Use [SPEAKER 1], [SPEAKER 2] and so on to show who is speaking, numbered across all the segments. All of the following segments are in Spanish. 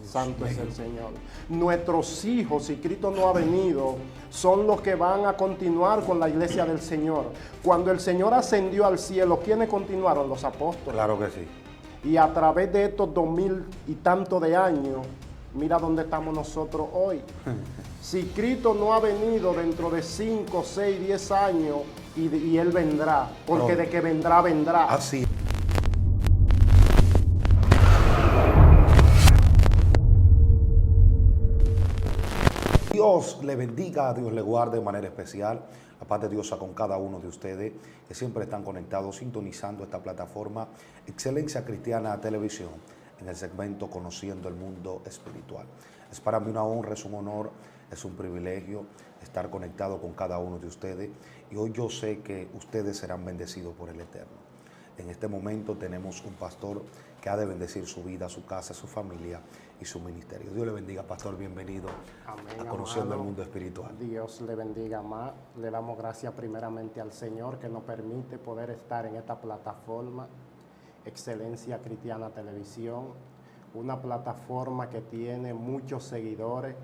[SPEAKER 1] Santo es el Señor. Nuestros hijos, si Cristo no ha venido, son los que van a continuar con la iglesia del Señor. Cuando el Señor ascendió al cielo, ¿quiénes continuaron? Los apóstoles.
[SPEAKER 2] Claro que sí.
[SPEAKER 1] Y a través de estos 2000 y tanto de años, mira dónde estamos nosotros hoy. Si Cristo no ha venido dentro de 5, 6, 10 años, y Él vendrá, porque de que vendrá, vendrá.
[SPEAKER 2] Así. Dios le bendiga, Dios le guarde de manera especial. La paz de Dios sea con cada uno de ustedes que siempre están conectados, sintonizando esta plataforma Excelencia Cristiana Televisión en el segmento Conociendo el Mundo Espiritual. Es para mí una honra, es un honor, es un privilegio estar conectado con cada uno de ustedes y hoy yo sé que ustedes serán bendecidos por el Eterno. En este momento tenemos un pastor que ha de bendecir su vida, su casa, su familia y su ministerio. Dios le bendiga, pastor, bienvenido.
[SPEAKER 1] Amén,
[SPEAKER 2] a Conociendo
[SPEAKER 1] amado.
[SPEAKER 2] el Mundo Espiritual.
[SPEAKER 1] Dios le bendiga más. Le damos gracias primeramente al Señor que nos permite poder estar en esta plataforma, Excelencia Cristiana Televisión, una plataforma que tiene muchos seguidores,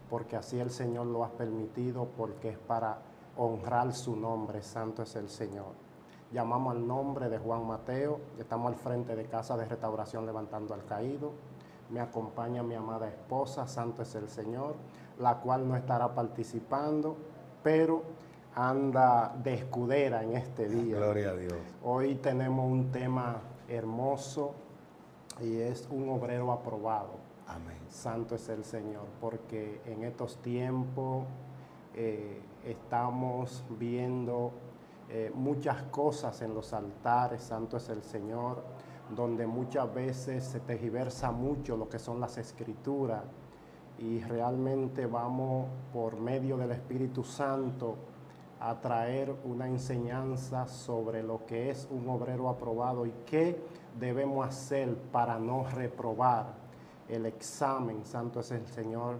[SPEAKER 1] porque así el Señor lo ha permitido, porque es para honrar su nombre. Santo es el Señor. Llamamos al nombre de Juan Mateo, estamos al frente de Casa de Restauración Levantando al Caído. Me acompaña mi amada esposa, Santo es el Señor, la cual no estará participando, pero anda de escudera en este día.
[SPEAKER 2] Gloria a Dios.
[SPEAKER 1] Hoy tenemos un tema hermoso y es un obrero aprobado.
[SPEAKER 2] Amén.
[SPEAKER 1] Santo es el Señor, porque en estos tiempos estamos viendo muchas cosas en los altares. Santo es el Señor, donde muchas veces se tergiversa mucho lo que son las escrituras y realmente vamos por medio del Espíritu Santo a traer una enseñanza sobre lo que es un obrero aprobado y qué debemos hacer para no reprobar el examen. Santo es el Señor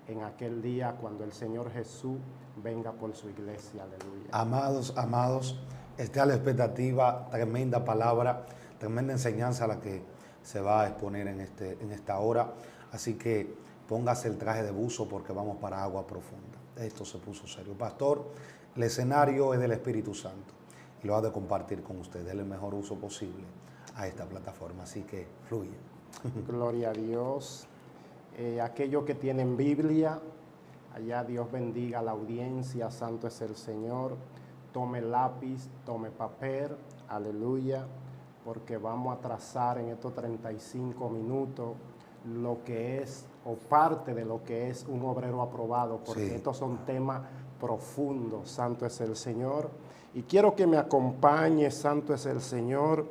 [SPEAKER 1] en aquel día cuando el Señor Jesús venga por su iglesia. Aleluya.
[SPEAKER 2] Amados, esté a la expectativa, tremenda palabra, tremenda enseñanza a la que se va a exponer en esta hora. Así que póngase el traje de buzo porque vamos para agua profunda. Esto se puso serio. Pastor, el escenario es del Espíritu Santo y lo ha de compartir con ustedes el mejor uso posible a esta plataforma. Así que fluye.
[SPEAKER 1] Gloria a Dios. Aquellos que tienen Biblia, allá Dios bendiga a la audiencia. Santo es el Señor. Tome lápiz, tome papel. Aleluya. Porque vamos a trazar en estos 35 minutos lo que es o parte de lo que es un obrero aprobado, porque
[SPEAKER 2] sí,
[SPEAKER 1] estos son temas profundos. Santo es el Señor. Y quiero que me acompañe, Santo es el Señor,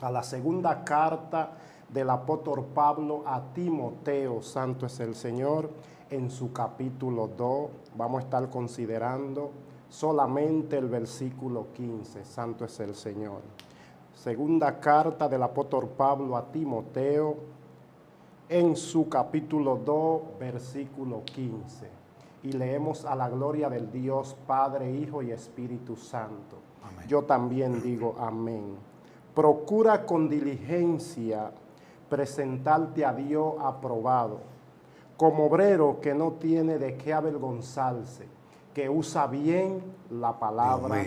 [SPEAKER 1] a la segunda carta del apóstol Pablo a Timoteo. Santo es el Señor, en su capítulo 2. Vamos a estar considerando solamente el versículo 15. Santo es el Señor. Segunda carta del apóstol Pablo a Timoteo, en su capítulo 2, versículo 15. Y leemos a la gloria del Dios Padre, Hijo y Espíritu Santo. Amén. Yo también digo amén. Procura con diligencia presentarte a Dios aprobado, como obrero que no tiene de qué avergonzarse, que usa bien la palabra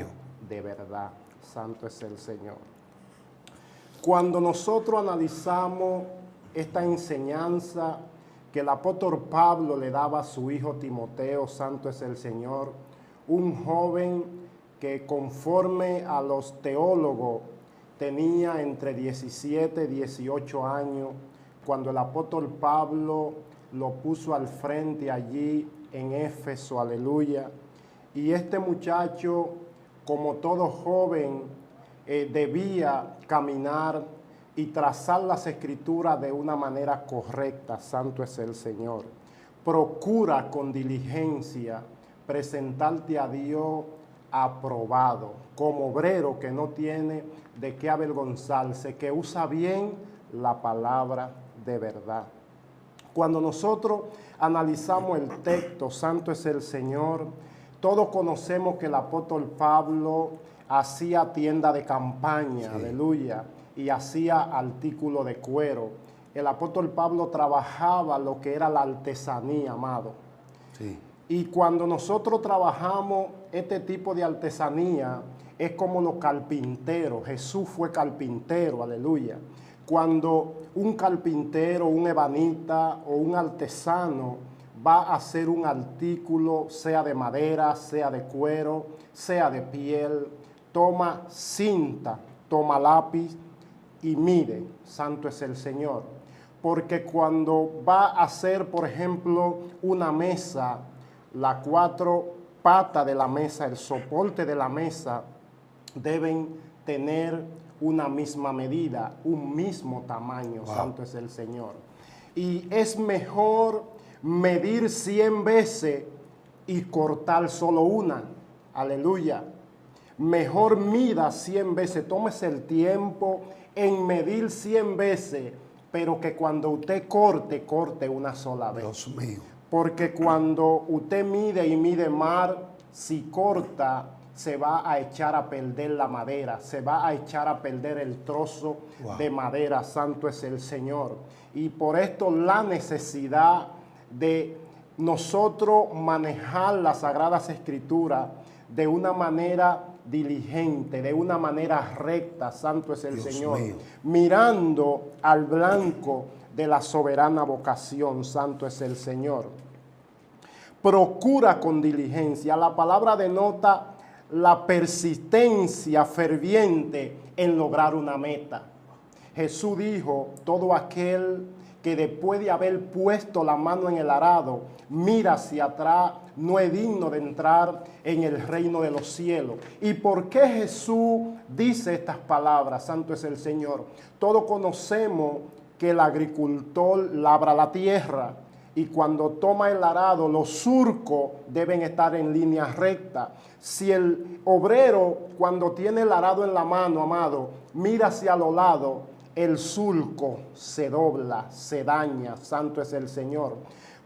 [SPEAKER 1] de verdad. Santo es el Señor. Cuando nosotros analizamos esta enseñanza que el apóstol Pablo le daba a su hijo Timoteo, santo es el Señor, un joven que conforme a los teólogos tenía entre 17 y 18 años, cuando el apóstol Pablo lo puso al frente allí en Éfeso, aleluya. Y este muchacho, como todo joven, debía caminar y trazar las escrituras de una manera correcta. Santo es el Señor. Procura con diligencia presentarte a Dios aprobado, como obrero que no tiene de qué avergonzarse, que usa bien la palabra de verdad. Cuando nosotros analizamos el texto, santo es el Señor, todos conocemos que el apóstol Pablo hacía tienda de campaña, sí, aleluya, y hacía artículo de cuero. el apóstol Pablo trabajaba lo que era la artesanía, amado.
[SPEAKER 2] Sí.
[SPEAKER 1] Y cuando nosotros trabajamos este tipo de artesanía, es como los carpinteros. Jesús fue carpintero, aleluya. Cuando un carpintero, un ebanita o un artesano va a hacer un artículo, sea de madera, sea de cuero, sea de piel, toma cinta, toma lápiz y mide, santo es el Señor. Porque cuando va a hacer, por ejemplo, una mesa, las 4 patas de la mesa, el soporte de la mesa, deben tener una misma medida, un mismo tamaño, wow. Santo es el Señor. Y es mejor medir 100 veces y cortar solo una, aleluya. Mejor mida 100 veces, tómese el tiempo en medir 100 veces, pero que cuando usted corte, corte una sola vez.
[SPEAKER 2] Dios mío.
[SPEAKER 1] Porque cuando usted mide y mide mal, si corta, se va a echar a perder la madera, se va a echar a perder el trozo de madera, santo es el Señor. Y por esto la necesidad de nosotros manejar las Sagradas Escrituras de una manera diligente, de una manera recta, santo es el Señor, mirando al blanco de la soberana vocación, santo es el Señor. Procura con diligencia, la palabra denota la persistencia ferviente en lograr una meta. Jesús dijo, todo aquel que después de haber puesto la mano en el arado, mira hacia atrás, no es digno de entrar en el reino de los cielos. ¿Y por qué Jesús dice estas palabras? Santo es el Señor. Todos conocemos que el agricultor labra la tierra y cuando toma el arado, los surcos deben estar en línea recta. Si el obrero, cuando tiene el arado en la mano, amado, mira hacia los lados, el surco se dobla, se daña, santo es el Señor.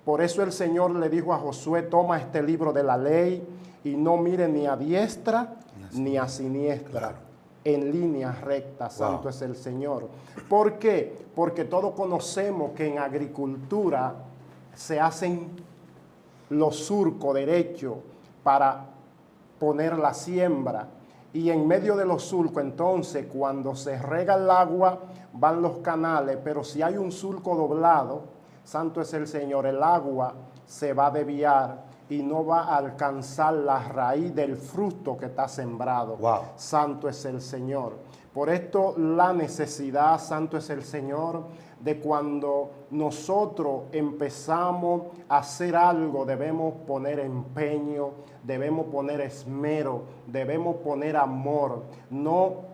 [SPEAKER 1] Por eso el Señor le dijo a Josué, toma este libro de la ley y no mire ni a diestra ni a siniestra. Claro. En línea recta, santo es el Señor. ¿Por qué? Porque todos conocemos que en agricultura se hacen los surcos derechos para poner la siembra. Y en medio de los surcos, entonces, cuando se rega el agua, van los canales, pero si hay un surco doblado, santo es el Señor, el agua se va a desviar y no va a alcanzar la raíz del fruto que está sembrado. Wow. Santo es el Señor. Por esto la necesidad, santo es el Señor, de cuando nosotros empezamos a hacer algo, debemos poner empeño, debemos poner esmero, debemos poner amor. No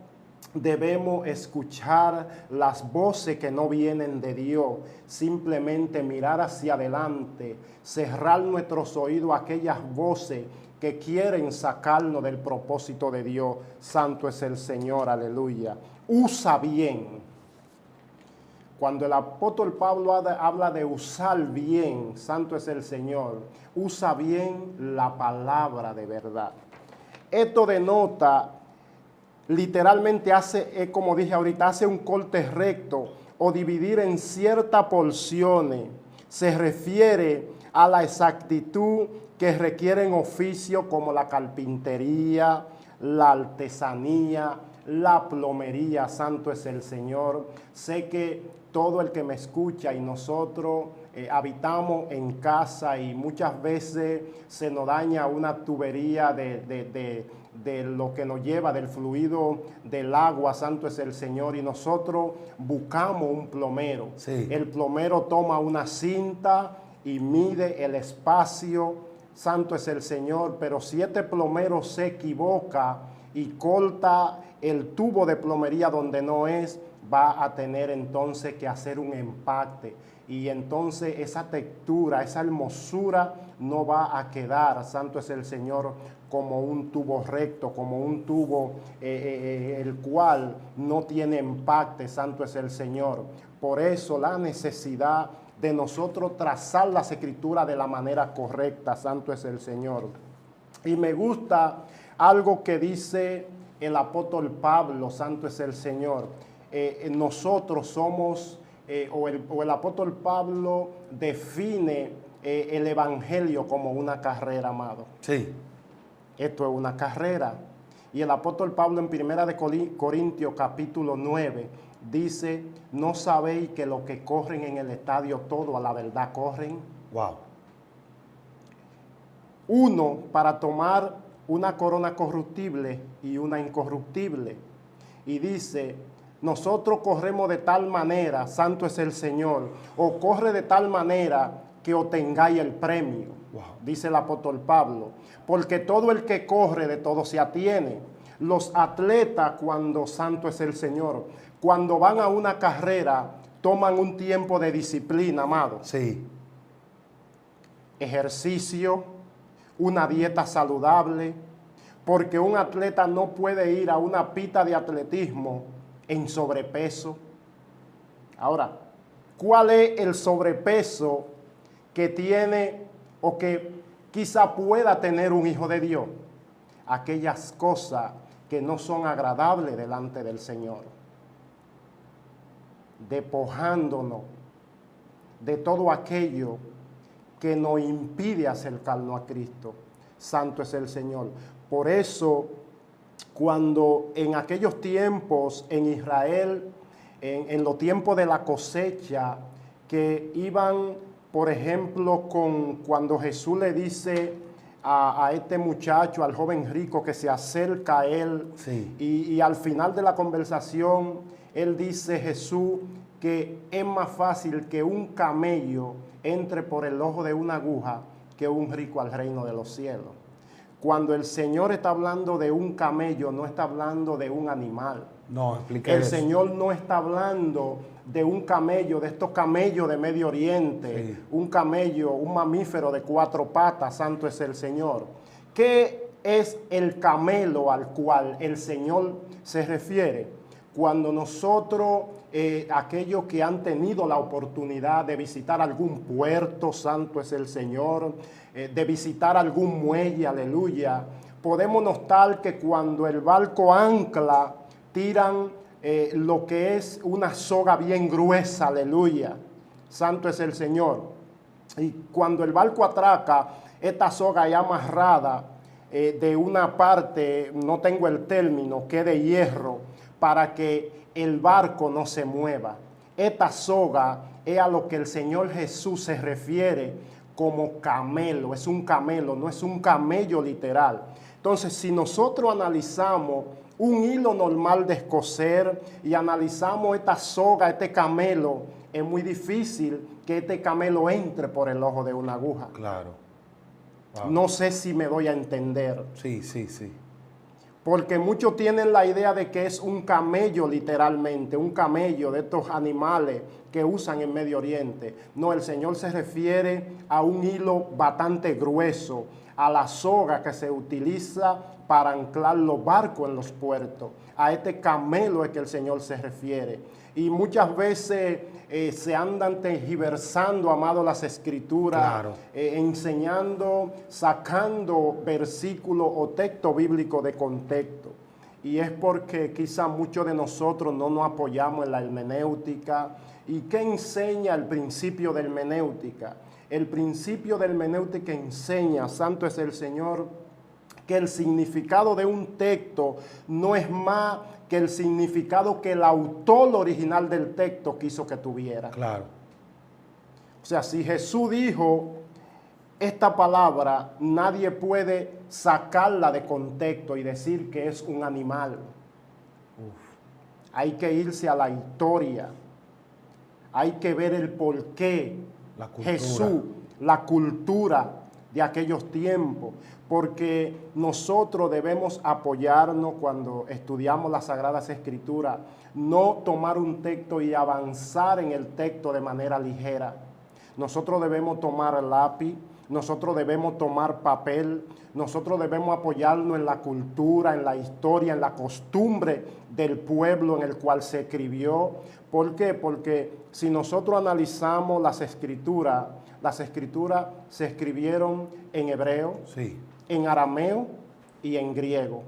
[SPEAKER 1] debemos escuchar las voces que no vienen de Dios, simplemente mirar hacia adelante, cerrar nuestros oídos a aquellas voces que quieren sacarnos del propósito de Dios. Santo es el Señor, aleluya. Usa bien. Cuando el apóstol Pablo habla de usar bien, santo es el Señor, usa bien la palabra de verdad. Esto denota, literalmente hace, como dije ahorita, hace un corte recto o dividir en ciertas porciones. Se refiere a la exactitud que requieren oficios como la carpintería, la artesanía, la plomería, santo es el Señor. Sé que todo el que me escucha y nosotros habitamos en casa y muchas veces se nos daña una tubería de lo que nos lleva, del fluido del agua, santo es el Señor, y nosotros buscamos un plomero. Sí. El plomero toma una cinta y mide el espacio, santo es el Señor, pero si este plomero se equivoca y corta el tubo de plomería donde no es, va a tener entonces que hacer un empate y entonces esa textura, esa hermosura no va a quedar, santo es el Señor, como un tubo recto, como un tubo el cual no tiene empate, santo es el Señor. Por eso la necesidad de nosotros trazar las escrituras de la manera correcta, santo es el Señor. Y me gusta algo que dice el apóstol Pablo, santo es el Señor. Nosotros somos o el apóstol Pablo define el evangelio como una carrera, amado.
[SPEAKER 2] Sí.
[SPEAKER 1] Esto es una carrera. Y el apóstol Pablo en 1 Corintios capítulo 9 dice, ¿no sabéis que los que corren en el estadio todo a la verdad corren?
[SPEAKER 2] Wow.
[SPEAKER 1] Uno para tomar una corona corruptible y una incorruptible. Y dice, nosotros corremos de tal manera, santo es el Señor, o corre de tal manera que obtengáis el premio.
[SPEAKER 2] Wow.
[SPEAKER 1] Dice el apóstol Pablo, porque todo el que corre de todo se atiene. Los atletas, cuando santo es el Señor, cuando van a una carrera, toman un tiempo de disciplina, amado.
[SPEAKER 2] Sí.
[SPEAKER 1] Ejercicio, una dieta saludable, porque un atleta no puede ir a una pista de atletismo en sobrepeso. Ahora, ¿cuál es el sobrepeso que tiene o que quizá pueda tener un hijo de Dios? Aquellas cosas que no son agradables delante del Señor, despojándonos de todo aquello que nos impide acercarnos a Cristo. Santo es el Señor. Por eso, cuando en aquellos tiempos en Israel, en los tiempos de la cosecha, que iban, por ejemplo, cuando Jesús le dice a este muchacho, al joven rico que se acerca a él,
[SPEAKER 2] sí.
[SPEAKER 1] y al final de la conversación, él dice, Jesús, que es más fácil que un camello entre por el ojo de una aguja que un rico al reino de los cielos. Cuando el Señor está hablando de un camello, no está hablando de un animal.
[SPEAKER 2] No, explique
[SPEAKER 1] El
[SPEAKER 2] eso.
[SPEAKER 1] Señor no está hablando de un camello, de estos camellos de Medio Oriente,
[SPEAKER 2] sí.
[SPEAKER 1] Un camello, un mamífero de 4 patas, santo es el Señor. ¿Qué es el camelo al cual el Señor se refiere? Cuando nosotros, aquellos que han tenido la oportunidad de visitar algún puerto, santo es el Señor, de visitar algún muelle, aleluya, podemos notar que cuando el barco ancla, tiran lo que es una soga bien gruesa, aleluya, santo es el Señor. Y cuando el barco atraca, esta soga es amarrada de una parte, no tengo el término, que es de hierro, para que el barco no se mueva. Esta soga es a lo que el Señor Jesús se refiere como camelo. Es un camelo, no es un camello literal. Entonces, si nosotros analizamos un hilo normal de escocer y analizamos esta soga, este camelo, es muy difícil que este camelo entre por el ojo de una aguja.
[SPEAKER 2] Claro. Wow.
[SPEAKER 1] No sé si me doy a entender.
[SPEAKER 2] Sí, sí, sí.
[SPEAKER 1] Porque muchos tienen la idea de que es un camello literalmente, un camello de estos animales que usan en Medio Oriente. No, el Señor se refiere a un hilo bastante grueso, a la soga que se utiliza para anclar los barcos en los puertos. A este camelo es que el Señor se refiere. Y muchas veces se andan tergiversando, amado, las escrituras,
[SPEAKER 2] claro.
[SPEAKER 1] Enseñando, sacando versículos o texto bíblico de contexto. Y es porque quizá muchos de nosotros no nos apoyamos en la hermenéutica. ¿Y qué enseña el principio de hermenéutica? El principio de hermenéutica enseña, santo es el Señor, que el significado de un texto no es más que el significado que el autor original del texto quiso que tuviera.
[SPEAKER 2] Claro.
[SPEAKER 1] O sea, si Jesús dijo esta palabra, nadie puede sacarla de contexto y decir que es un animal. Hay que irse a la historia. Hay que ver el porqué.
[SPEAKER 2] La cultura.
[SPEAKER 1] Jesús, la cultura de aquellos tiempos, porque nosotros debemos apoyarnos cuando estudiamos las Sagradas Escrituras, no tomar un texto y avanzar en el texto de manera ligera. Nosotros debemos tomar lápiz, nosotros debemos tomar papel, nosotros debemos apoyarnos en la cultura, en la historia, en la costumbre del pueblo en el cual se escribió. ¿Por qué? Porque si nosotros analizamos las escrituras se escribieron en hebreo,
[SPEAKER 2] sí,
[SPEAKER 1] en arameo y en griego.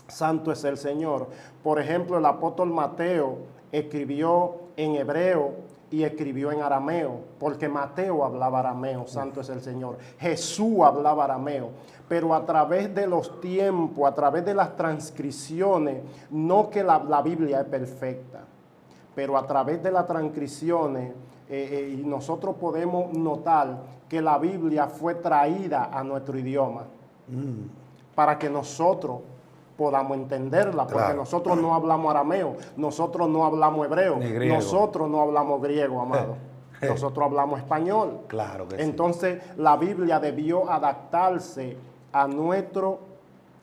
[SPEAKER 1] Santo es el Señor. Por ejemplo, el apóstol Mateo escribió en hebreo, y escribió en arameo, porque Mateo hablaba arameo, santo es el Señor. Jesús hablaba arameo, pero a través de los tiempos, a través de las transcripciones, no que la Biblia es perfecta, pero a través de las transcripciones, y nosotros podemos notar que la Biblia fue traída a nuestro idioma, para que nosotros podamos entenderla, porque
[SPEAKER 2] Claro.
[SPEAKER 1] nosotros no hablamos arameo, nosotros no hablamos hebreo,
[SPEAKER 2] Ni griego.
[SPEAKER 1] nosotros no hablamos griego, amado. Nosotros hablamos español.
[SPEAKER 2] Claro que sí.
[SPEAKER 1] Entonces, la Biblia debió adaptarse a nuestro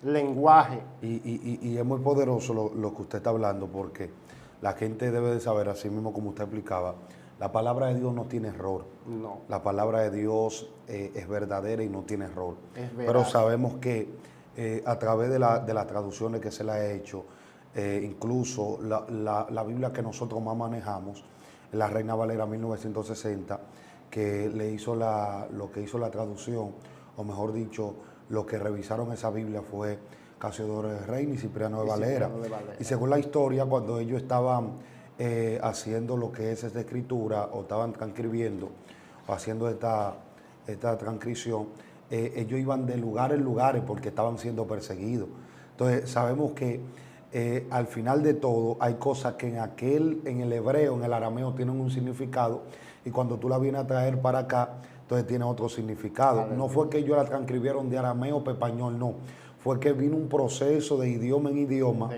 [SPEAKER 1] lenguaje.
[SPEAKER 2] Y es muy poderoso lo que usted está hablando, porque la gente debe de saber, así mismo como usted explicaba, la palabra de Dios no tiene error.
[SPEAKER 1] No.
[SPEAKER 2] La palabra de Dios es verdadera y no tiene error.
[SPEAKER 1] Es veraz.
[SPEAKER 2] Pero sabemos que a través de las traducciones que se le ha hecho, incluso la Biblia que nosotros más manejamos, la Reina Valera 1960, que le hizo lo que hizo la traducción, o mejor dicho, lo que revisaron esa Biblia fue Casiodoro de Reina y Cipriano de Valera. Y según la historia, cuando ellos estaban haciendo lo que es esta escritura, o estaban transcribiendo, o haciendo esta transcripción, ellos iban de lugar en lugares porque estaban siendo perseguidos. Entonces sabemos que al final de todo hay cosas que en el hebreo, en el arameo tienen un significado, y cuando tú la vienes a traer para acá, entonces tiene otro significado. No fue que ellos la transcribieron de arameo para español, no. Fue que vino un proceso de idioma en idioma,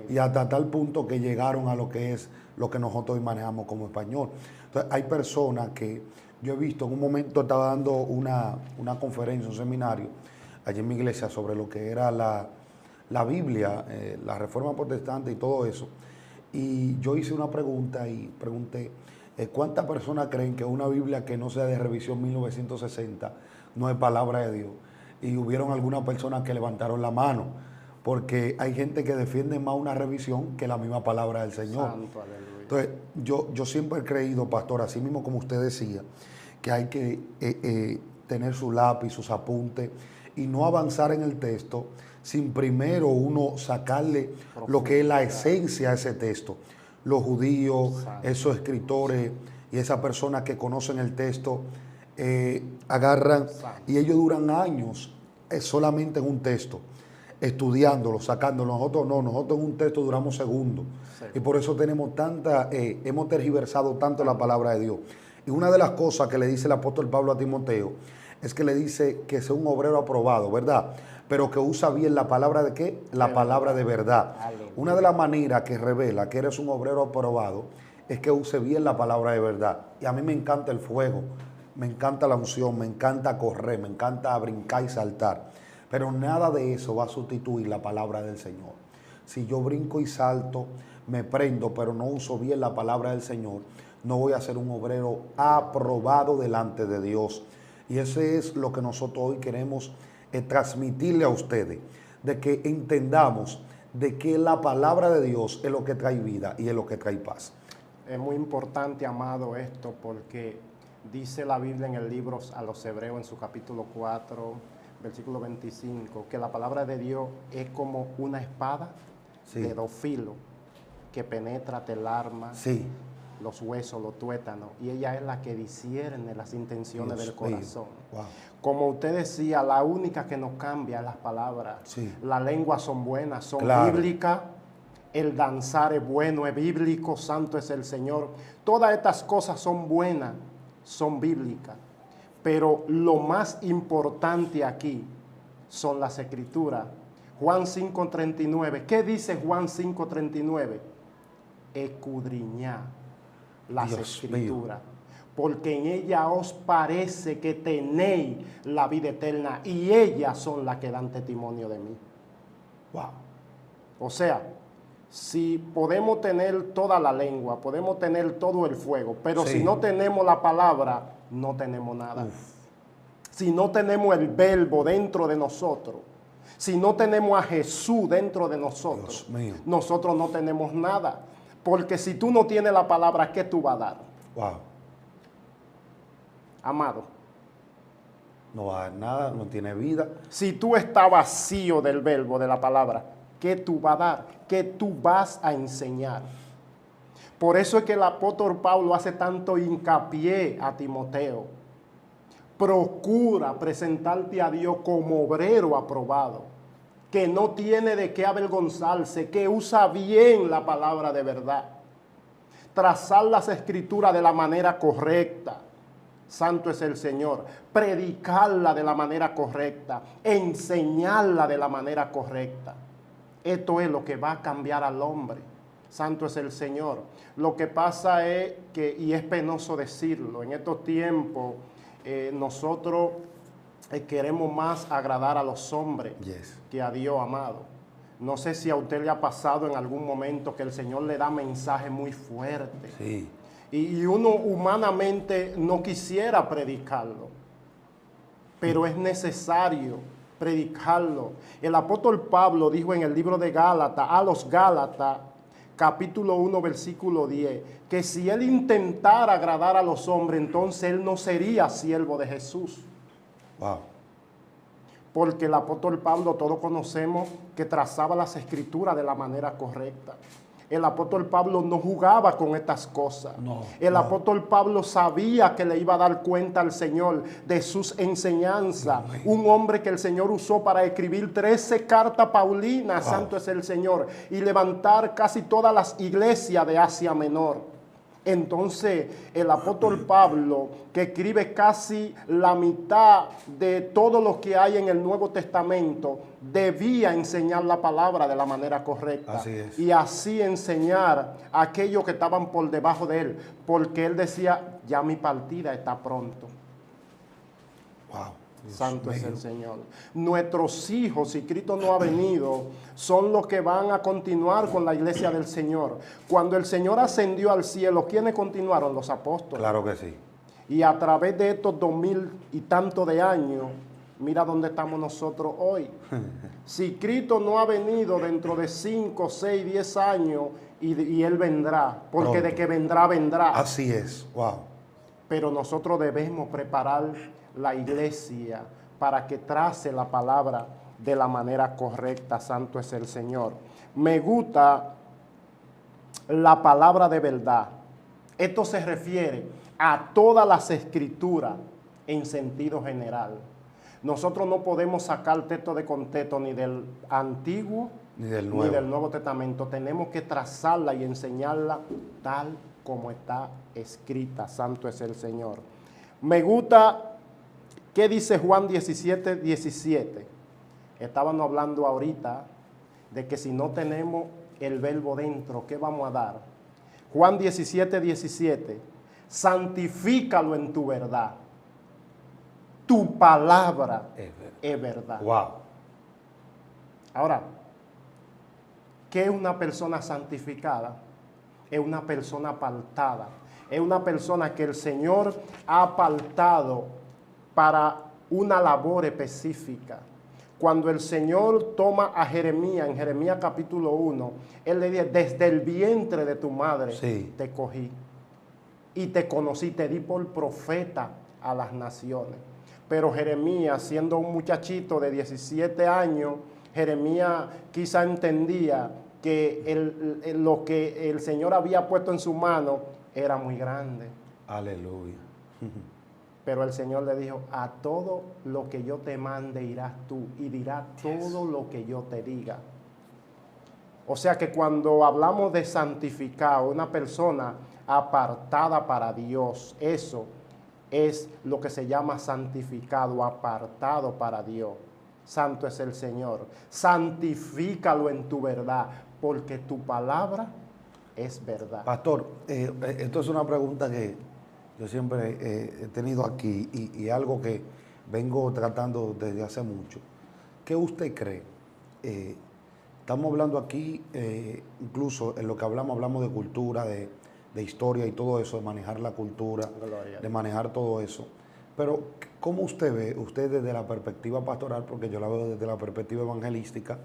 [SPEAKER 2] y hasta tal punto que llegaron a lo que es lo que nosotros hoy manejamos como español. Entonces hay personas que yo he visto, en un momento estaba dando una conferencia, un seminario, allí en mi iglesia, sobre lo que era la Biblia, la Reforma Protestante y todo eso. Y yo hice una pregunta y pregunté, ¿cuántas personas creen que una Biblia que no sea de revisión 1960 no es palabra de Dios? Y hubieron algunas personas que levantaron la mano, porque hay gente que defiende más una revisión que la misma palabra del Señor.
[SPEAKER 1] Santo, aleluya.
[SPEAKER 2] Entonces, yo siempre he creído, pastor, así mismo como usted decía, que hay que tener su lápiz, sus apuntes, y no avanzar en el texto sin primero uno sacarle lo que es la esencia a ese texto. Los judíos, esos escritores y esas personas que conocen el texto, agarran y ellos duran años solamente en un texto, estudiándolo, sacándolo. Nosotros no, nosotros en un texto duramos segundos. Sí. Y por eso tenemos hemos tergiversado tanto la palabra de Dios. Y una de las cosas que le dice el apóstol Pablo a Timoteo es que le dice que sea un obrero aprobado, ¿verdad? Pero que usa bien la palabra de ¿qué? La palabra de verdad. Una de las maneras que revela que eres un obrero aprobado es que use bien la palabra de verdad. Y a mí me encanta el fuego, me encanta la unción, me encanta correr, me encanta brincar y saltar. Pero nada de eso va a sustituir la palabra del Señor. Si yo brinco y salto, me prendo, pero no uso bien la palabra del Señor, no voy a ser un obrero aprobado delante de Dios. Y ese es lo que nosotros hoy queremos transmitirle a ustedes, de que entendamos de que la palabra de Dios es lo que trae vida y es lo que trae paz.
[SPEAKER 1] Es muy importante, amado, esto, porque dice la Biblia en el libro a los Hebreos, en su capítulo 4, versículo 25, que la palabra de Dios es como una espada de dos filos que penetra hasta el alma, los huesos, los tuétanos, y ella es la que discierne las intenciones del corazón. Wow. Como usted decía, la única que nos cambia es las palabras. Las lenguas son buenas, son bíblicas. El danzar es bueno, es bíblico, santo es el Señor. Todas estas cosas son buenas, son bíblicas. Pero lo más importante aquí son las escrituras. Juan 5:39. ¿Qué dice Juan 5:39? Escudriñar las escrituras, porque en ella os parece que tenéis la vida eterna, y ellas son las que dan testimonio de mí. Wow. O sea, si podemos tener toda la lengua, podemos tener todo el fuego, pero si no tenemos la palabra, no tenemos nada. Si no tenemos el verbo dentro de nosotros, si no tenemos a Jesús dentro de nosotros, nosotros no tenemos nada. Porque si tú no tienes la palabra, ¿qué tú vas a dar?
[SPEAKER 2] Wow.
[SPEAKER 1] Amado.
[SPEAKER 2] No va a dar nada, no tiene vida.
[SPEAKER 1] Si tú estás vacío del verbo, de la palabra, ¿qué tú vas a dar? ¿Qué tú vas a enseñar? Por eso es que el apóstol Pablo hace tanto hincapié a Timoteo. Procura presentarte a Dios como obrero aprobado, que no tiene de qué avergonzarse, que usa bien la palabra de verdad. Trazar las escrituras de la manera correcta. Santo es el Señor. Predicarla de la manera correcta. Enseñarla de la manera correcta. Esto es lo que va a cambiar al hombre. Santo es el Señor. Lo que pasa es que, y es penoso decirlo, en estos tiempos nosotros queremos más agradar a los hombres que a Dios, amado. No sé si a usted le ha pasado en algún momento que el Señor le da mensajes muy fuertes.
[SPEAKER 2] Sí.
[SPEAKER 1] Y uno humanamente no quisiera predicarlo, pero es necesario predicarlo. El apóstol Pablo dijo en el libro de Gálatas, a los Gálatas, capítulo 1, versículo 10, que si él intentara agradar a los hombres, entonces él no sería siervo de Jesús.
[SPEAKER 2] Wow.
[SPEAKER 1] Porque el apóstol Pablo, todos conocemos que trazaba las escrituras de la manera correcta. El apóstol Pablo no jugaba con estas cosas. El apóstol Pablo sabía que le iba a dar cuenta al Señor de sus enseñanzas. Un hombre que el Señor usó para escribir 13 cartas paulinas, santo es el Señor, y levantar casi todas las iglesias de Asia Menor. Entonces, el apóstol Pablo, que escribe casi la mitad de todo lo que hay en el Nuevo Testamento, debía enseñar la palabra de la manera correcta.
[SPEAKER 2] Así es.
[SPEAKER 1] Y así enseñar a aquellos que estaban por debajo de él, porque él decía, ya mi partida está pronto.
[SPEAKER 2] Wow.
[SPEAKER 1] Santo es el Señor. Nuestros hijos, si Cristo no ha venido, son los que van a continuar con la iglesia del Señor. Cuando el Señor ascendió al cielo, ¿quiénes continuaron? Los apóstoles.
[SPEAKER 2] Claro que sí.
[SPEAKER 1] Y a través de estos 2000 y tanto de años, mira dónde estamos nosotros hoy. Si Cristo no ha venido dentro de 5, 6, 10 años, y Él vendrá, porque
[SPEAKER 2] pronto.
[SPEAKER 1] de que vendrá, vendrá.
[SPEAKER 2] Así es. Wow.
[SPEAKER 1] Pero nosotros debemos preparar la iglesia para que trace la palabra de la manera correcta. Santo es el Señor. Me gusta la palabra de verdad. Esto se refiere a todas las escrituras en sentido general. Nosotros no podemos sacar texto de contexto ni del Antiguo
[SPEAKER 2] ni del
[SPEAKER 1] Nuevo Testamento. Tenemos que trazarla y enseñarla tal como está escrita. Santo es el Señor. Me gusta. ¿Qué dice Juan 17, 17? Estábamos hablando ahorita de que si no tenemos el verbo dentro, ¿qué vamos a dar? Juan 17, 17. Santifícalo en tu verdad. Tu palabra es verdad.
[SPEAKER 2] Wow.
[SPEAKER 1] Ahora, ¿qué es una persona santificada? Es una persona apartada. Es una persona que el Señor ha apartado para una labor específica. Cuando el Señor toma a Jeremías, en Jeremías capítulo 1, Él le dice, desde el vientre de tu madre te cogí y te conocí, te di por profeta a las naciones. Pero Jeremías, siendo un muchachito de 17 años, Jeremías quizá entendía que lo que el Señor había puesto en su mano era muy grande.
[SPEAKER 2] Aleluya.
[SPEAKER 1] Pero el Señor le dijo, a todo lo que yo te mande irás tú y dirás todo lo que yo te diga. O sea que cuando hablamos de santificado, una persona apartada para Dios, eso es lo que se llama santificado, apartado para Dios. Santo es el Señor. Santifícalo en tu verdad, porque tu palabra es verdad.
[SPEAKER 2] Pastor, esto es una pregunta que yo siempre he tenido aquí y algo que vengo tratando desde hace mucho. ¿Qué usted cree? Estamos hablando aquí, incluso en lo que hablamos de cultura, de historia y todo eso, de manejar la cultura, de manejar todo eso. Pero, ¿cómo usted ve, usted desde la perspectiva pastoral, porque yo la veo desde la perspectiva evangelística,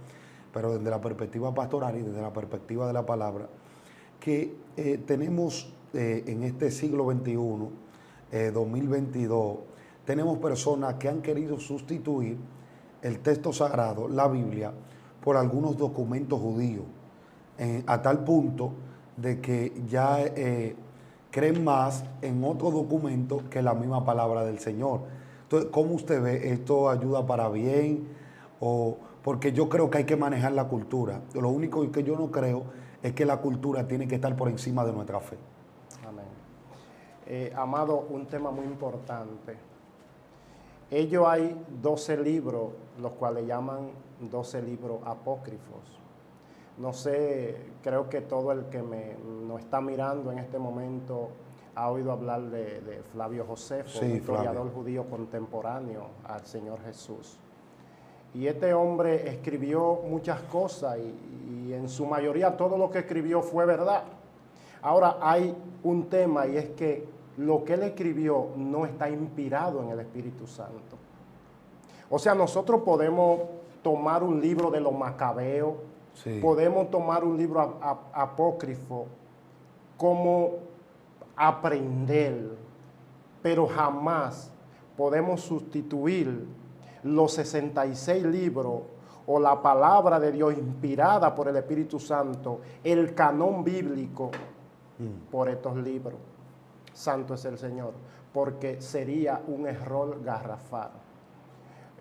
[SPEAKER 2] pero desde la perspectiva pastoral y desde la perspectiva de la palabra, que tenemos en este siglo XXI, 2022, tenemos personas que han querido sustituir el texto sagrado, la Biblia, por algunos documentos judíos, a tal punto de que ya creen más en otro documento que la misma palabra del Señor. Entonces, ¿cómo usted ve? ¿Esto ayuda para bien? Porque yo creo que hay que manejar la cultura. Lo único que yo no creo es que la cultura tiene que estar por encima de nuestra fe.
[SPEAKER 1] Amén. Amado, un tema muy importante. Ellos hay 12 libros, los cuales llaman 12 libros apócrifos. No sé, creo que todo el que nos está mirando en este momento ha oído hablar de Flavio Josefo, un historiador judío contemporáneo al Señor Jesús. Y este hombre escribió muchas cosas y en su mayoría todo lo que escribió fue verdad. Ahora hay un tema y es que lo que él escribió no está inspirado en el Espíritu Santo. O sea, nosotros podemos tomar un libro de los Macabeos, sí, podemos tomar un libro apócrifo como aprender, pero jamás podemos sustituir los 66 libros o la palabra de Dios inspirada por el Espíritu Santo, el canón bíblico, por estos libros. Santo es el Señor, porque sería un error garrafal.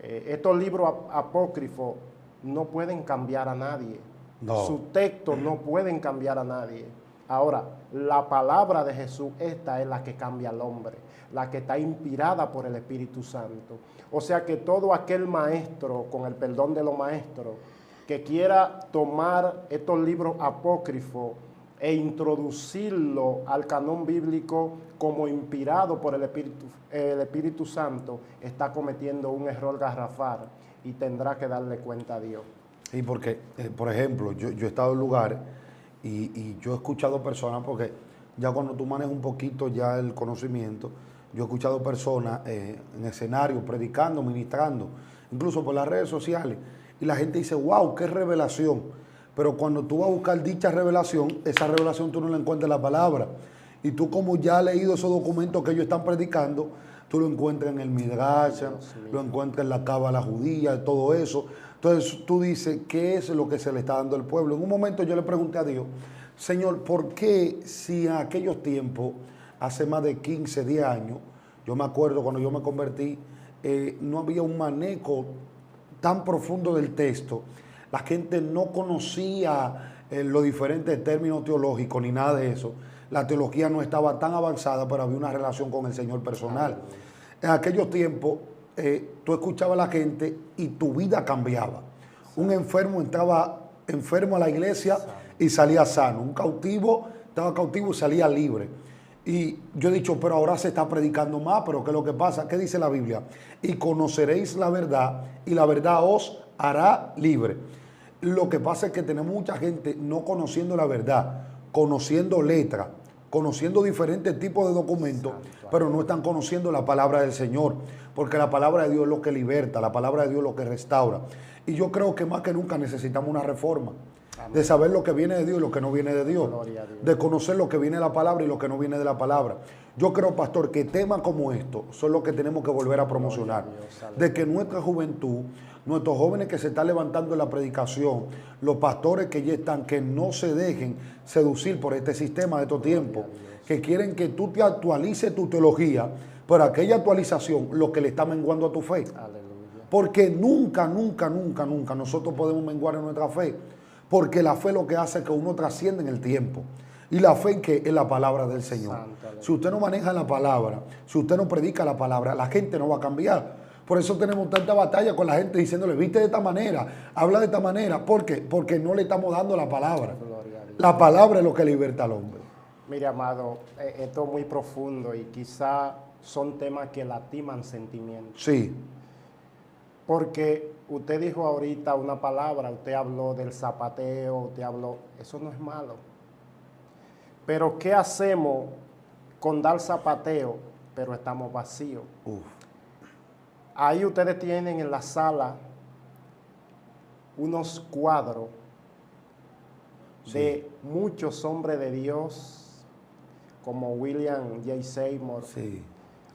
[SPEAKER 1] Estos libros apócrifos no pueden cambiar a nadie. No. Sus textos no pueden cambiar a nadie. Ahora, la palabra de Jesús, esta es la que cambia al hombre, la que está inspirada por el Espíritu Santo. O sea que todo aquel maestro, con el perdón de los maestros, que quiera tomar estos libros apócrifos e introducirlo al canón bíblico como inspirado por el Espíritu Santo, está cometiendo un error garrafal y tendrá que darle cuenta a Dios.
[SPEAKER 2] Y porque, por ejemplo, yo he estado en lugares y yo he escuchado personas, porque ya cuando tú manejas un poquito ya el conocimiento, yo he escuchado personas en escenarios predicando, ministrando, incluso por las redes sociales, y la gente dice, wow, qué revelación. Pero cuando tú vas a buscar dicha revelación, esa revelación tú no la encuentras en la palabra. Y tú, como ya has leído esos documentos que ellos están predicando, tú lo encuentras en el Midrash, lo encuentras en la Cábala judía, todo eso. Entonces tú dices, ¿qué es lo que se le está dando al pueblo? En un momento yo le pregunté a Dios, Señor, ¿por qué si en aquellos tiempos, hace más de 15, 10 años, yo me acuerdo cuando yo me convertí, no había un manejo tan profundo del texto? La gente no conocía los diferentes términos teológicos ni nada de eso. La teología no estaba tan avanzada, pero había una relación con el Señor personal. En aquellos tiempos, tú escuchabas a la gente y tu vida cambiaba. Un enfermo entraba enfermo a la iglesia y salía sano. Un cautivo estaba cautivo y salía libre. Y yo he dicho, pero ahora se está predicando más, pero ¿qué es lo que pasa? ¿Qué dice la Biblia? Y conoceréis la verdad y la verdad os hará libre. Lo que pasa es que tenemos mucha gente no conociendo la verdad, conociendo letras, conociendo diferentes tipos de documentos, pero no están conociendo la palabra del Señor, porque la palabra de Dios es lo que liberta, la palabra de Dios es lo que restaura. Y yo creo que más que nunca necesitamos una reforma. Amén. De saber lo que viene de Dios y lo que no viene de Dios. De conocer lo que viene de la palabra y lo que no viene de la palabra. Yo creo, pastor, que temas como estos son los que tenemos que volver a promocionar. De que nuestra juventud, nuestros jóvenes que se están levantando en la predicación, los pastores que ya están, que no se dejen seducir por este sistema de estos tiempos, que quieren que tú te actualices tu teología, pero aquella actualización lo que le está menguando a tu fe. Aleluya. Porque nunca nosotros podemos menguar en nuestra fe. Porque la fe lo que hace es que uno trasciende en el tiempo. Y la fe que es la palabra del Señor. Si usted no maneja la palabra, si usted no predica la palabra, la gente no va a cambiar. Por eso tenemos tanta batalla con la gente diciéndole, viste de esta manera, habla de esta manera. ¿Por qué? Porque no le estamos dando la palabra. La palabra es lo que liberta al hombre.
[SPEAKER 1] Mire, amado, esto es muy profundo y quizá son temas que lastiman sentimientos.
[SPEAKER 2] Sí.
[SPEAKER 1] Porque usted dijo ahorita una palabra, usted habló del zapateo, usted habló, eso no es malo. Pero ¿qué hacemos con dar zapateo, pero estamos vacíos? Ahí ustedes tienen en la sala unos cuadros de muchos hombres de Dios, como William J. Seymour,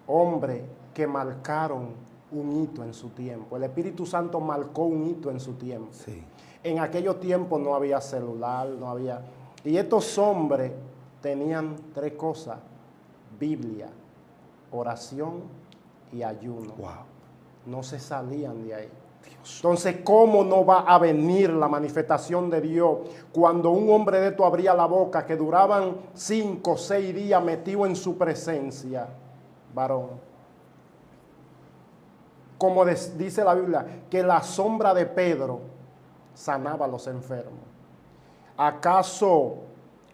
[SPEAKER 1] hombres que marcaron un hito en su tiempo. El Espíritu Santo marcó un hito en su tiempo. En aquellos tiempos no había celular, no había... Y estos hombres tenían tres cosas: Biblia, oración y ayuno.
[SPEAKER 2] Wow.
[SPEAKER 1] No se salían de ahí. Entonces, ¿cómo no va a venir la manifestación de Dios cuando un hombre de esto abría la boca, que duraban 5 o 6 días metido en su presencia, varón? Como dice la Biblia, que la sombra de Pedro sanaba a los enfermos. ¿Acaso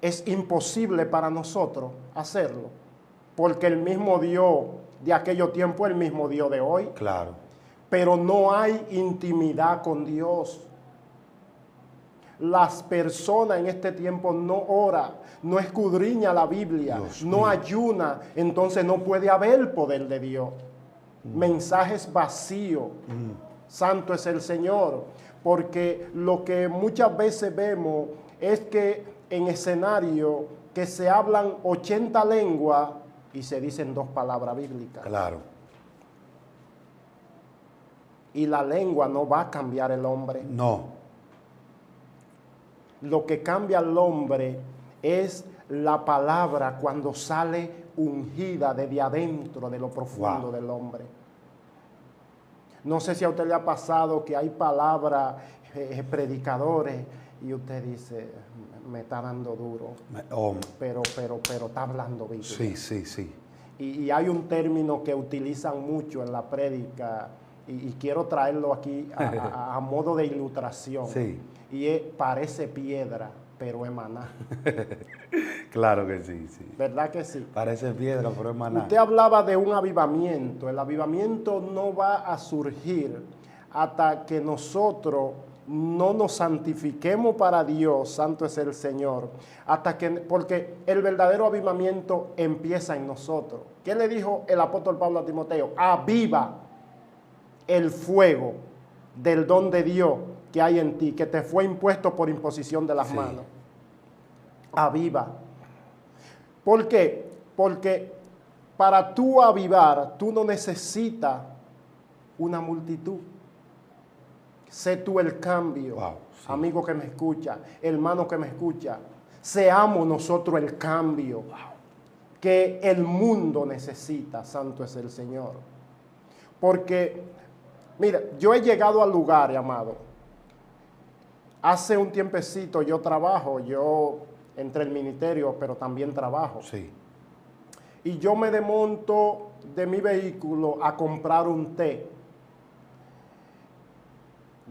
[SPEAKER 1] es imposible para nosotros hacerlo? Porque el mismo Dios de aquello tiempo es el mismo Dios de hoy.
[SPEAKER 2] Claro.
[SPEAKER 1] Pero no hay intimidad con Dios. Las personas en este tiempo no oran, no escudriña la Biblia, no ayuna, entonces no puede haber poder de Dios. Mensajes vacíos. Santo es el Señor. Porque lo que muchas veces vemos es que en escenario que se hablan 80 lenguas y se dicen 2 palabras bíblicas.
[SPEAKER 2] Claro.
[SPEAKER 1] Y la lengua no va a cambiar el hombre.
[SPEAKER 2] No.
[SPEAKER 1] Lo que cambia al hombre es la palabra cuando sale ungida desde adentro, de lo profundo del hombre. No sé si a usted le ha pasado que hay palabras, predicadores, y usted dice, me está dando duro, pero está hablando Biblia.
[SPEAKER 2] Sí.
[SPEAKER 1] Y hay un término que utilizan mucho en la prédica, y quiero traerlo aquí a modo de ilustración.
[SPEAKER 2] Sí.
[SPEAKER 1] Y parece piedra, pero es maná.
[SPEAKER 2] Claro que sí.
[SPEAKER 1] ¿Verdad que sí?
[SPEAKER 2] Parece piedra, pero es maná.
[SPEAKER 1] Usted hablaba de un avivamiento. El avivamiento no va a surgir hasta que nosotros no nos santifiquemos para Dios, santo es el Señor, porque el verdadero avivamiento empieza en nosotros. ¿Qué le dijo el apóstol Pablo a Timoteo? Aviva el fuego del don de Dios que hay en ti, que te fue impuesto por imposición de las manos. Aviva. ¿Por qué? Porque para tú avivar, tú no necesitas una multitud. Sé tú el cambio, amigo que me escucha, hermano que me escucha. Seamos nosotros el cambio que el mundo necesita, santo es el Señor. Porque, mira, yo he llegado al lugar, amado. Hace un tiempecito yo entre el ministerio, pero también trabajo.
[SPEAKER 2] Sí.
[SPEAKER 1] Y yo me desmonto de mi vehículo a comprar un té.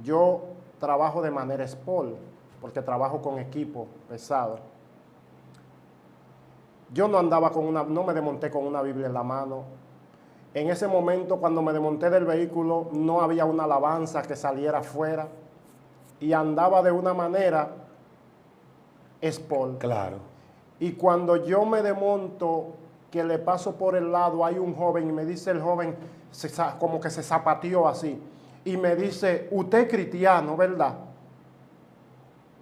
[SPEAKER 1] Yo trabajo de manera sport, porque trabajo con equipo pesado. Yo no me desmonté con una Biblia en la mano. En ese momento, cuando me desmonté del vehículo, no había una alabanza que saliera afuera. Y andaba de una manera sport.
[SPEAKER 2] Claro.
[SPEAKER 1] Y cuando yo me desmonto, que le paso por el lado, hay un joven, y me dice el joven, como que se zapateó así, y me dice, usted es cristiano, ¿verdad?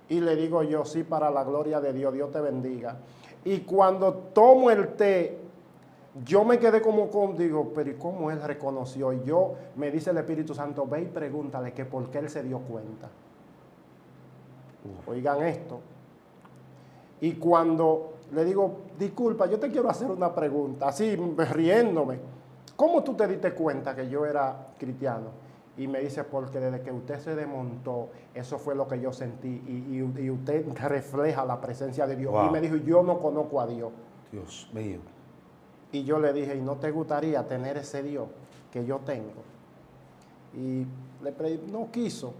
[SPEAKER 1] Y le digo yo, sí, para la gloria de Dios, Dios te bendiga. Y cuando tomo el té, yo me quedé digo, pero ¿y cómo él reconoció? Y me dice el Espíritu Santo, ve y pregúntale que por qué él se dio cuenta. Oigan esto. Y cuando le digo, disculpa, yo te quiero hacer una pregunta, así riéndome. ¿Cómo tú te diste cuenta que yo era cristiano? Y me dice, porque desde que usted se desmontó, eso fue lo que yo sentí. Y usted refleja la presencia de Dios. Wow. Y me dijo, yo no conozco a Dios.
[SPEAKER 2] Dios mío.
[SPEAKER 1] Y yo le dije, ¿y no te gustaría tener ese Dios que yo tengo? Y no quiso.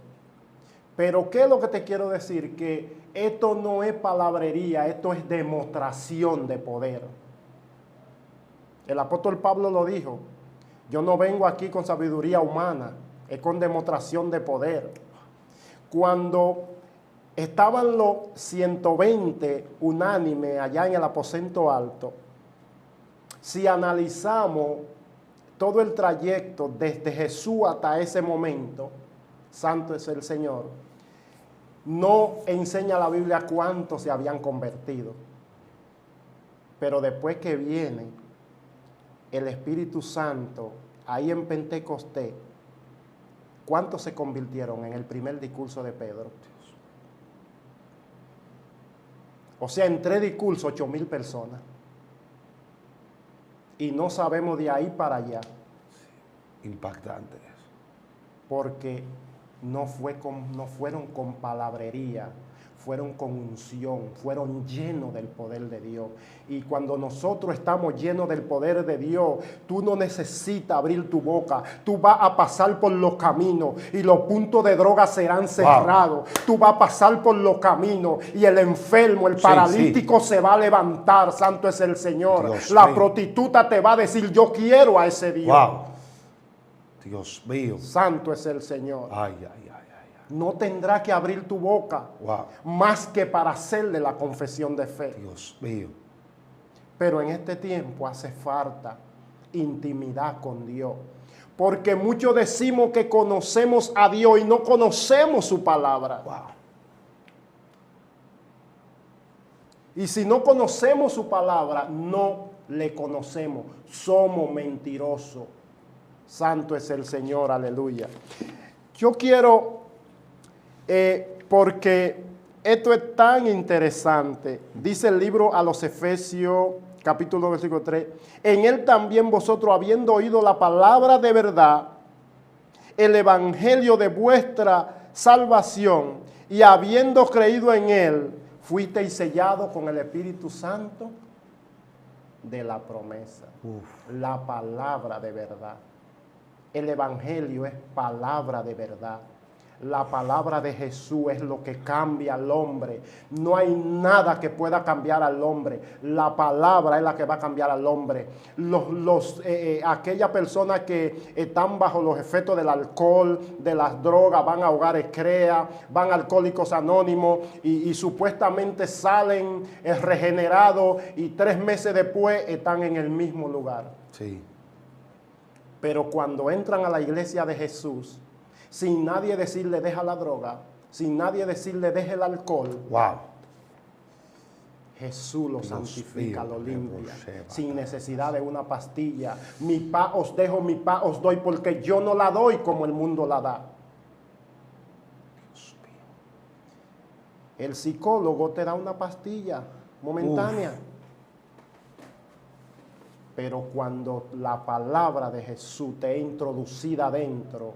[SPEAKER 1] Pero ¿qué es lo que te quiero decir? Que esto no es palabrería, esto es demostración de poder. El apóstol Pablo lo dijo, yo no vengo aquí con sabiduría humana, es con demostración de poder. Cuando estaban los 120 unánimes allá en el aposento alto, si analizamos todo el trayecto desde Jesús hasta ese momento, santo es el Señor, no enseña la Biblia cuántos se habían convertido. Pero después que viene el Espíritu Santo, ahí en Pentecostés, ¿cuántos se convirtieron en el primer discurso de Pedro? O sea, en 3 discursos, 8,000 personas. Y no sabemos de ahí para allá.
[SPEAKER 2] Impactante eso.
[SPEAKER 1] Porque no fueron con palabrería, fueron con unción, fueron llenos del poder de Dios. Y cuando nosotros estamos llenos del poder de Dios, tú no necesitas abrir tu boca. Tú vas a pasar por los caminos y los puntos de droga serán cerrados. Tú vas a pasar por los caminos y el enfermo, el paralítico se va a levantar. Santo es el Señor.
[SPEAKER 2] Dios
[SPEAKER 1] La
[SPEAKER 2] mío.
[SPEAKER 1] prostituta te va a decir, yo quiero a ese Dios.
[SPEAKER 2] Wow. Dios mío.
[SPEAKER 1] Santo es el Señor.
[SPEAKER 2] Ay, ay, ay.
[SPEAKER 1] No tendrá que abrir tu boca más que para hacerle la confesión de fe.
[SPEAKER 2] Dios mío.
[SPEAKER 1] Pero en este tiempo hace falta intimidad con Dios. Porque muchos decimos que conocemos a Dios y no conocemos su palabra.
[SPEAKER 2] Wow.
[SPEAKER 1] Y si no conocemos su palabra, no le conocemos. Somos mentirosos. Santo es el Señor, aleluya. Yo quiero... porque esto es tan interesante. Dice el libro a los Efesios, capítulo versículo 3. En él también vosotros, habiendo oído la palabra de verdad, el evangelio de vuestra salvación, y habiendo creído en él, fuisteis sellados con el Espíritu Santo de la promesa. La palabra de verdad. El evangelio es palabra de verdad. La palabra de Jesús es lo que cambia al hombre. No hay nada que pueda cambiar al hombre. La palabra es la que va a cambiar al hombre. Aquellas personas que están bajo los efectos del alcohol, de las drogas, van a hogares CREA, van a Alcohólicos Anónimos y supuestamente salen regenerados y 3 meses después están en el mismo lugar.
[SPEAKER 2] Sí.
[SPEAKER 1] Pero cuando entran a la iglesia de Jesús, sin nadie decirle deja la droga, sin nadie decirle deja el alcohol,
[SPEAKER 2] wow.
[SPEAKER 1] Jesús lo
[SPEAKER 2] Dios
[SPEAKER 1] santifica,
[SPEAKER 2] mío,
[SPEAKER 1] lo limpia,
[SPEAKER 2] Sheba.
[SPEAKER 1] sin necesidad de una pastilla. Mi paz os dejo, mi paz os doy, porque yo no la doy como el mundo la da.
[SPEAKER 2] Dios mío.
[SPEAKER 1] El psicólogo te da una pastilla momentánea. Pero cuando la palabra de Jesús te es introducida adentro,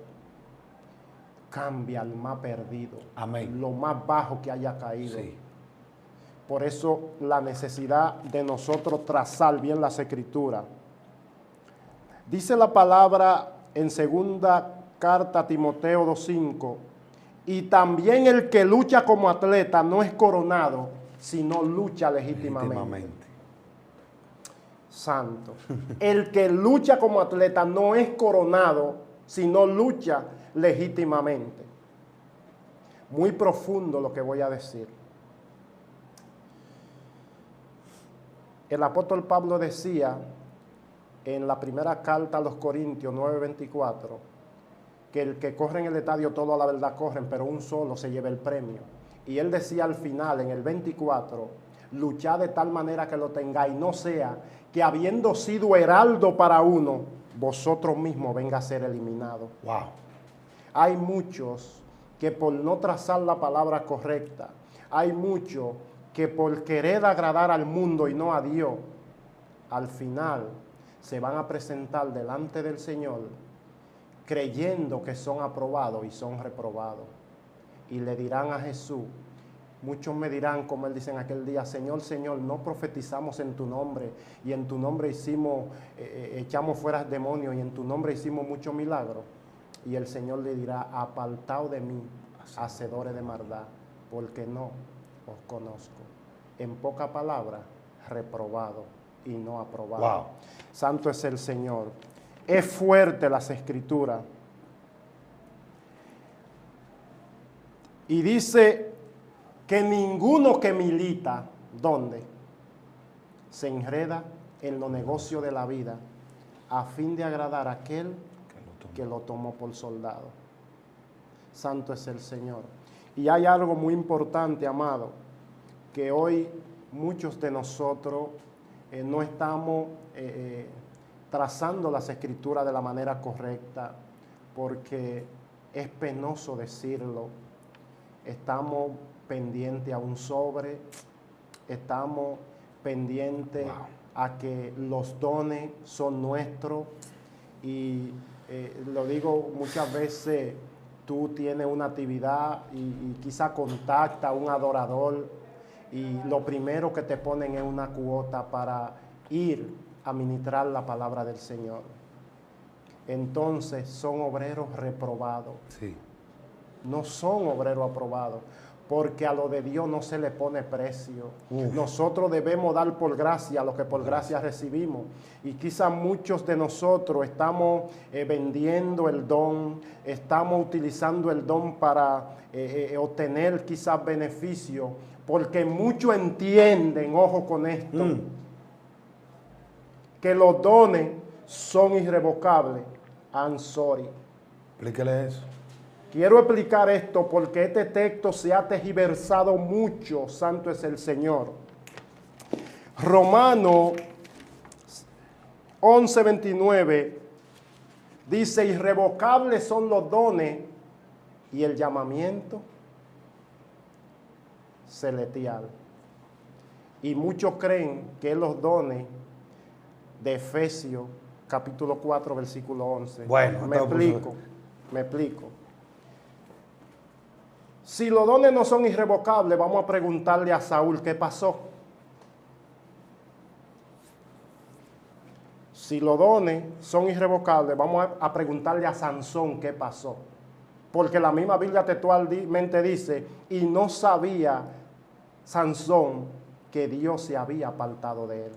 [SPEAKER 1] cambia al más perdido.
[SPEAKER 2] Amén.
[SPEAKER 1] Lo más bajo que haya caído.
[SPEAKER 2] Sí.
[SPEAKER 1] Por eso la necesidad de nosotros trazar bien las escrituras. Dice la palabra en segunda carta a Timoteo 2:5, y también el que lucha como atleta no es coronado, sino lucha legítimamente. Santo. El que lucha como atleta no es coronado, sino lucha legítimamente. Muy profundo lo que voy a decir. El apóstol Pablo decía en la primera carta a los Corintios 9:24 que el que corre en el estadio todo a la verdad corren, pero un solo se lleva el premio. Y él decía al final, en el 24, luchad de tal manera que lo tengáis, no sea que habiendo sido heraldo para uno, vosotros mismos venga a ser eliminados.
[SPEAKER 2] Wow.
[SPEAKER 1] Hay muchos que por no trazar la palabra correcta, hay muchos que por querer agradar al mundo y no a Dios, al final se van a presentar delante del Señor creyendo que son aprobados y son reprobados. Y le dirán a Jesús, muchos me dirán, como él dice en aquel día, Señor, Señor, no profetizamos en tu nombre, y en tu nombre echamos fuera demonios, y en tu nombre hicimos muchos milagros. Y el Señor le dirá, apartaos de mí, hacedores de maldad, porque no os conozco. En poca palabra, reprobado y no aprobado.
[SPEAKER 2] Wow.
[SPEAKER 1] Santo es el Señor. Es fuerte las escrituras. Y dice que ninguno que milita, ¿dónde? Se enreda en los negocios de la vida a fin de agradar a aquel que lo tomó por soldado. Santo es el Señor. Y hay algo muy importante, amado, que hoy muchos de nosotros no estamos trazando las escrituras de la manera correcta, porque es penoso decirlo. Estamos pendientes a un sobre, estamos pendientes a que los dones son nuestros. Y lo digo muchas veces, tú tienes una actividad y quizá contacta a un adorador y lo primero que te ponen es una cuota para ir a ministrar la palabra del Señor. Entonces son obreros reprobados.
[SPEAKER 2] Sí.
[SPEAKER 1] No son obreros aprobados, porque a lo de Dios no se le pone precio. Nosotros debemos dar por gracia lo que por gracia recibimos. Y quizás muchos de nosotros estamos vendiendo el don, estamos utilizando el don para obtener quizás beneficio, porque muchos entienden, ojo con esto, que los dones son irrevocables. I'm sorry.
[SPEAKER 2] Explíquele eso.
[SPEAKER 1] Quiero explicar esto porque este texto se ha tergiversado mucho, santo es el Señor. Romanos 11:29 dice, irrevocables son los dones y el llamamiento celestial. Y muchos creen que los dones de Efesios capítulo 4, versículo 11.
[SPEAKER 2] Bueno,
[SPEAKER 1] me explico. Si los dones no son irrevocables, vamos a preguntarle a Saúl qué pasó. Si los dones son irrevocables, vamos a preguntarle a Sansón qué pasó. Porque la misma Biblia textualmente dice, y no sabía Sansón que Dios se había apartado de él.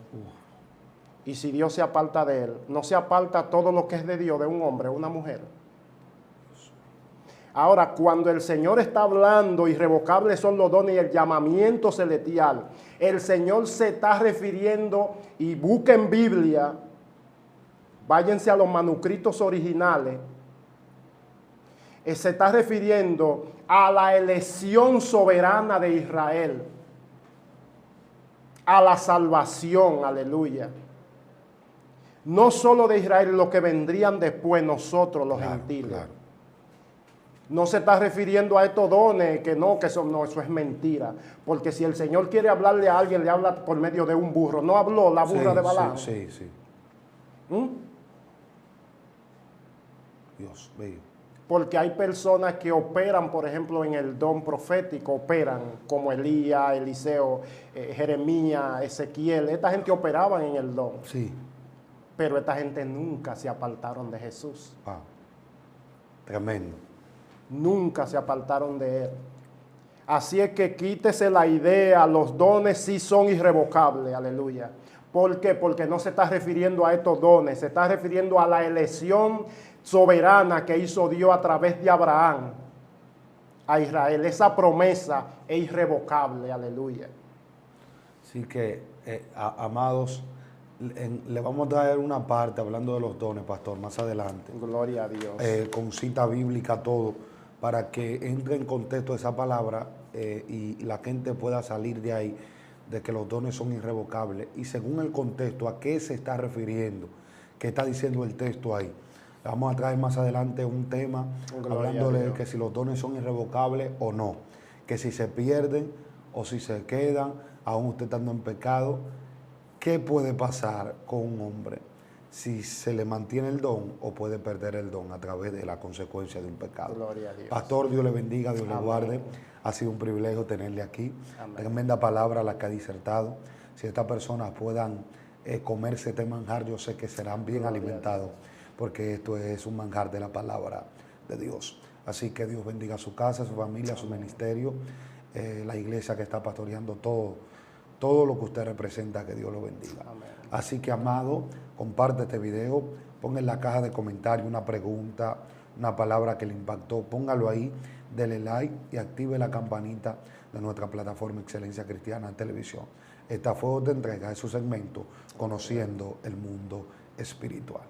[SPEAKER 1] Y si Dios se aparta de él, no se aparta todo lo que es de Dios, de un hombre o una mujer. Ahora, cuando el Señor está hablando, irrevocables son los dones y el llamamiento celestial, el Señor se está refiriendo, y busquen Biblia, váyanse a los manuscritos originales, se está refiriendo a la elección soberana de Israel, a la salvación, aleluya. No solo de Israel, los que vendrían después, nosotros los gentiles. Claro. No se está refiriendo a estos dones, que no, no, eso es mentira. Porque si el Señor quiere hablarle a alguien, le habla por medio de un burro. ¿No habló la burra de Balaam?
[SPEAKER 2] Sí. Dios mío.
[SPEAKER 1] Porque hay personas que operan, por ejemplo, en el don profético, operan como Elías, Eliseo, Jeremías, Ezequiel. Esta gente operaban en el don.
[SPEAKER 2] Sí.
[SPEAKER 1] Pero esta gente nunca se apartaron de Jesús.
[SPEAKER 2] Tremendo.
[SPEAKER 1] Nunca se apartaron de él. Así es que quítese la idea, los dones sí son irrevocables, aleluya. ¿Por qué? Porque no se está refiriendo a estos dones, se está refiriendo a la elección soberana que hizo Dios a través de Abraham a Israel. Esa promesa es irrevocable, aleluya.
[SPEAKER 2] Así que, amados, le vamos a traer una parte hablando de los dones, pastor, más adelante.
[SPEAKER 1] Gloria a Dios.
[SPEAKER 2] Con cita bíblica, todo, para que entre en contexto esa palabra y la gente pueda salir de ahí, de que los dones son irrevocables. Y según el contexto, ¿a qué se está refiriendo? ¿Qué está diciendo el texto ahí? Vamos a traer más adelante un tema hablándole de que si los dones son irrevocables o no. Que si se pierden o si se quedan, aún usted estando en pecado. ¿Qué puede pasar con un hombre si se le mantiene el don o puede perder el don a través de la consecuencia de un pecado?
[SPEAKER 1] Gloria a Dios.
[SPEAKER 2] Pastor, Dios le bendiga, Dios le
[SPEAKER 1] Amén.
[SPEAKER 2] guarde. Ha sido un privilegio tenerle aquí.
[SPEAKER 1] Amén.
[SPEAKER 2] Tremenda palabra la que ha disertado. Si estas personas puedan comerse este manjar, yo sé que serán bien alimentados, porque esto es un manjar de la palabra de Dios. Así que Dios bendiga su casa, su familia, su ministerio, la iglesia que está pastoreando, todo lo que usted representa, que Dios lo bendiga.
[SPEAKER 1] Amén.
[SPEAKER 2] Así que, amado, comparte este video, ponga en la caja de comentarios una pregunta, una palabra que le impactó, póngalo ahí, dele like y active la campanita de nuestra plataforma Excelencia Cristiana en Televisión. Esta fue otra entrega de su segmento, Conociendo el Mundo Espiritual.